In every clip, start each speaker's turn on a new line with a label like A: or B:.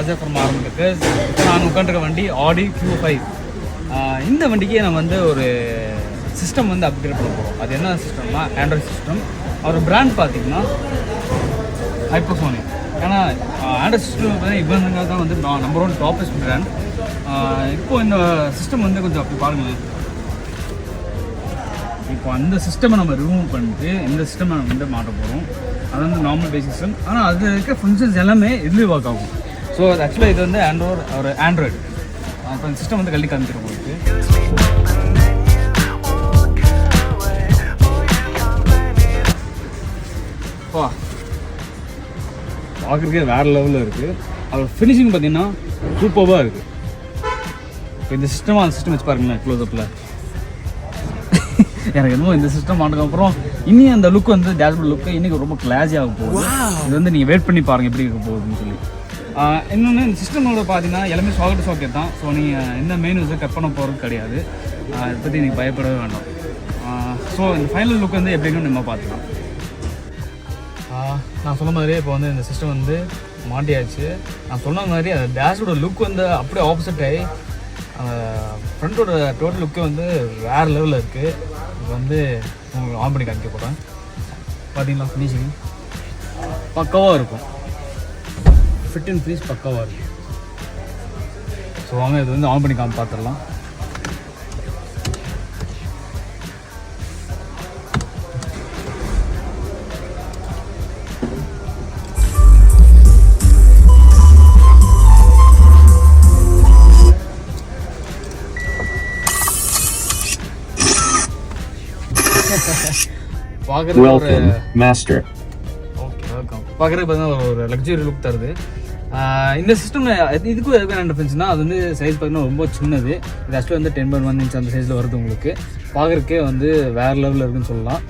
A: ராஜா from ஆரம்பிக்கு. நான் உட்காந்துருக்க வண்டி ஆடி Q5. இந்த வண்டிக்கே நம்ம வந்து ஒரு சிஸ்டம் வந்து அப்கிரேட் பண்ண போகிறோம். அது என்ன சிஸ்டம்னா ஆண்ட்ராய்ட் சிஸ்டம். அவர் பிராண்ட் பார்த்தீங்கன்னா ஹைப்பர்சோனிக். ஏன்னா ஆண்ட்ராய்ட் சிஸ்டம் பார்த்தீங்கன்னா இவங்க தான் வந்து நம்பர் 1 டாப்பஸ்ட் பிராண்ட். இப்போது இந்த சிஸ்டம் வந்து கொஞ்சம் அப்படி பாருங்களேன். இப்போ அந்த சிஸ்டமை நம்ம ரிமூவ் பண்ணிட்டு இந்த சிஸ்டமை நம்ம வந்து மாட்ட போகிறோம். அது வந்து நார்மல் பேசிக் சிஸ்டம். ஆனால் அதில் இருக்க ஃபங்க்ஷன்ஸ் எல்லாமே இதுலேயும் ஒர்க் ஆகும். ஸோ அது ஆக்சுவலாக இது வந்து ஆண்ட்ராய்டு. இப்போ இந்த சிஸ்டம் வந்து கல்வி காமிக்கிறோம் உங்களுக்கு. பார்க்குறதுக்கே வேறு லெவலில் இருக்குது. அதோட ஃபினிஷிங் பார்த்தீங்கன்னா சூப்பராக இருக்குது. இப்போ இந்த சிஸ்டம் அந்த சிஸ்டம் வச்சு பாருங்களேன் க்ளோஸ்அப்பில். எனக்கு என்னமோ இந்த சிஸ்டம் ஆனதுக்கப்புறம் இனி அந்த லுக் வந்து டேஷ்போர்ட் லுக்கு இன்றைக்கி ரொம்ப கிளாஸியாக போகுது. இது வந்து நீங்கள் வெயிட் பண்ணி பாருங்கள் எப்படி இருக்க போகுதுன்னு சொல்லி. இன்னொன்று இந்த சிஸ்டமோட பார்த்தீங்கன்னா எல்லாமே சாக்கெட் தான். ஸோ நீங்கள் எந்த மெயின் யூஸை கட் பண்ண போகிறது கிடையாது. இதை பற்றி நீங்கள் பயப்படவே வேண்டாம். ஸோ இந்த ஃபைனல் லுக் வந்து எப்படின்னு நம்ம பார்த்துக்கலாம். நான் சொன்ன மாதிரியே இப்போ வந்து இந்த சிஸ்டம் வந்து மாட்டியாச்சு. நான் சொன்ன மாதிரி அந்த டேஷோட லுக் வந்து அப்படியே ஆப்போசிட் ஆகி ஃப்ரண்ட்டோட டோட்டல் லுக்கே வந்து வேறு லெவலில் இருக்குது. இது வந்து உங்களுக்கு ஆன் பண்ணி காமிக்க போகிறேன். பார்த்தீங்களா ஃபினிஷிங் பக்காவாக இருக்கும். ஃபிட் அண்ட் ஃபினிஷ் பக்காவாக இருக்கும். ஸோ வாங்க இது வந்து ஆன் பண்ணி பார்த்துடலாம். பார்க்குறதுக்கு பார்த்தீங்கன்னா ஒரு லக்ஸரி லுக் தருது. இந்த சிஸ்டமில் இதுக்கும் எதுக்கு என்ன டிஃபரன்ஸ்னா அது வந்து சைஸ் பார்த்தீங்கன்னா ரொம்ப சின்னது. இது ஆக்சுவலாக வந்து 10.1 இன்ச் அந்த சைஸில் வருது. உங்களுக்கு பார்க்குறதுக்கே வந்து வேறு லெவலில் இருக்குன்னு சொல்லலாம்.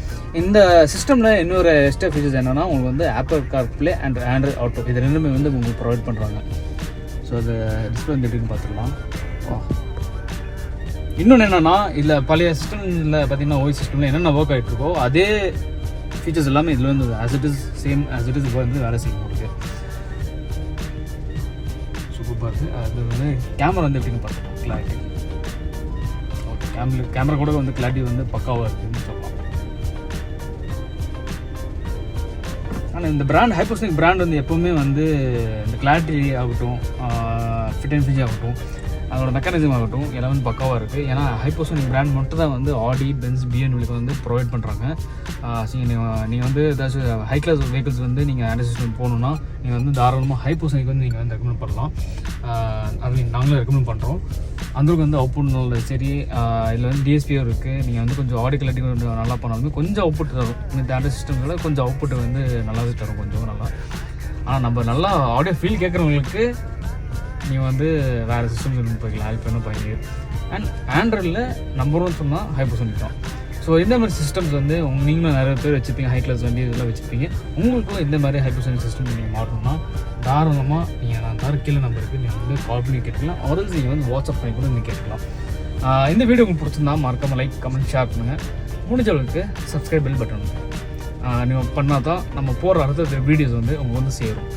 A: இந்த சிஸ்டமில் இன்னொரு எக்ஸ்ட்ரா ஃபீச்சர்ஸ் என்னென்னா உங்களுக்கு வந்து apple CarPlay and Android auto இது ரெண்டுமே வந்து உங்களுக்கு ப்ரொவைட் பண்ணுறாங்க. ஸோ அது டிஸ்பிளே வந்து எப்படின்னு பார்த்துக்கலாம். இன்னொன்று என்னென்னா இதில் பழைய சிஸ்டமில் பார்த்தீங்கன்னா ஓய் சிஸ்டமில் என்னென்ன ஒர்க் ஆகிட்ருக்கோ அதே ஃபீச்சர்ஸ் எல்லாமே இதில் வந்து as it is same as it is இப்போ வந்து வேலை செய்யும் உங்களுக்கு. சூப்பராக இருக்குது. அது வந்து கேமரா வந்து எப்படின்னு பார்த்துக்கலாம். Clarity okay. கேமரா கூட வந்து கிளாரிட்டி வந்து பக்காவாக இருக்குதுன்னு சொல்லலாம். ஆனால் இந்த பிராண்ட் ஹைப்பர்சோனிக் பிராண்ட் வந்து எப்போவுமே வந்து இந்த கிளாரிட்டி ஆகட்டும், ஃபிட் அண்ட் ஃபினிஷ் ஆகட்டும், அதோட மெக்கானிசம் ஆகட்டும் எல்லாம் வந்து பக்காவாக இருக்குது. ஏன்னா ஹைப்பர்சோனிக் பிராண்ட் மட்டும் தான் வந்து ஆடி, பென்ஸ், பிஎன்டபிள்யூக்கு வந்து ப்ரொவைட் பண்ணுறாங்க. நீங்கள் வந்து ஏதாச்சும் ஹை கிளாஸ் வெஹிக்கிள்ஸ் வந்து நீங்கள் ஆண்ட்ராய்ட் சிஸ்டம் போகணுன்னா நீங்கள் வந்து தாராளமாக ஹைப்பர்சோனிக் வந்து நீங்கள் வந்து ரெக்கமெண்ட் பண்ணலாம். அது நாங்களும் ரெக்கமெண்ட் பண்ணுறோம். அந்தளவுக்கு வந்து அவுட்புட் சரி. இதில் வந்து டிஎஸ்பியும் இருக்குது. நீங்கள் வந்து கொஞ்சம் ஆடி கிளாரிட்டி கொஞ்சம் நல்லா பண்ணாலுமே கொஞ்சம் அவுட்புட் தரும். இந்த ஆண்ட்ராய்ட் சிஸ்டம்ல கொஞ்சம் அவுட்புட் வந்து நல்லாவே தரும், கொஞ்சம் நல்லா. ஆனால் நம்ம நல்லா ஆடியோ ஃபீல் கேட்குறவங்களுக்கு நீங்கள் வந்து வேறு சிஸ்டம் சொல்லி போய்க்கலாம். ஹெல்ப் பண்ண போய் அண்ட் ஆண்ட்ராய்டில் நம்பர் 1 சொன்னால் ஹைப்பர்சோனிக் தான். ஸோ இந்த மாதிரி சிஸ்டம்ஸ் வந்து நீங்களும் நிறைய பேர் வச்சுருப்பீங்க. ஹை கிளாஸ் வண்டி இதெல்லாம் வச்சுருப்பீங்க. உங்களுக்கும் இந்த மாதிரி ஹைப்பர்சோனிக் சிஸ்டம் நீங்கள் மாட்டணும்னா தாராளமாக நீங்கள் நான் தர கீழே நம்பருக்கு நீங்கள் வந்து கால் பண்ணி கேட்கலாம். அவருக்கு நீங்கள் வந்து வாட்ஸ்அப் பண்ணி கூட நீங்கள் கேட்கலாம். இந்த வீடியோ உங்களுக்கு பிடிச்சிருந்தா மறக்காமல் லைக், கமெண்ட், ஷேர் பண்ணுங்கள். முடிஞ்சவங்களுக்கு சப்ஸ்கிரைப் பெல் பட்டன் நீங்கள் பண்ணால் தான் நம்ம போகிற அடுத்த வீடியோஸ் வந்து உங்களுக்கு வந்து சேரும்.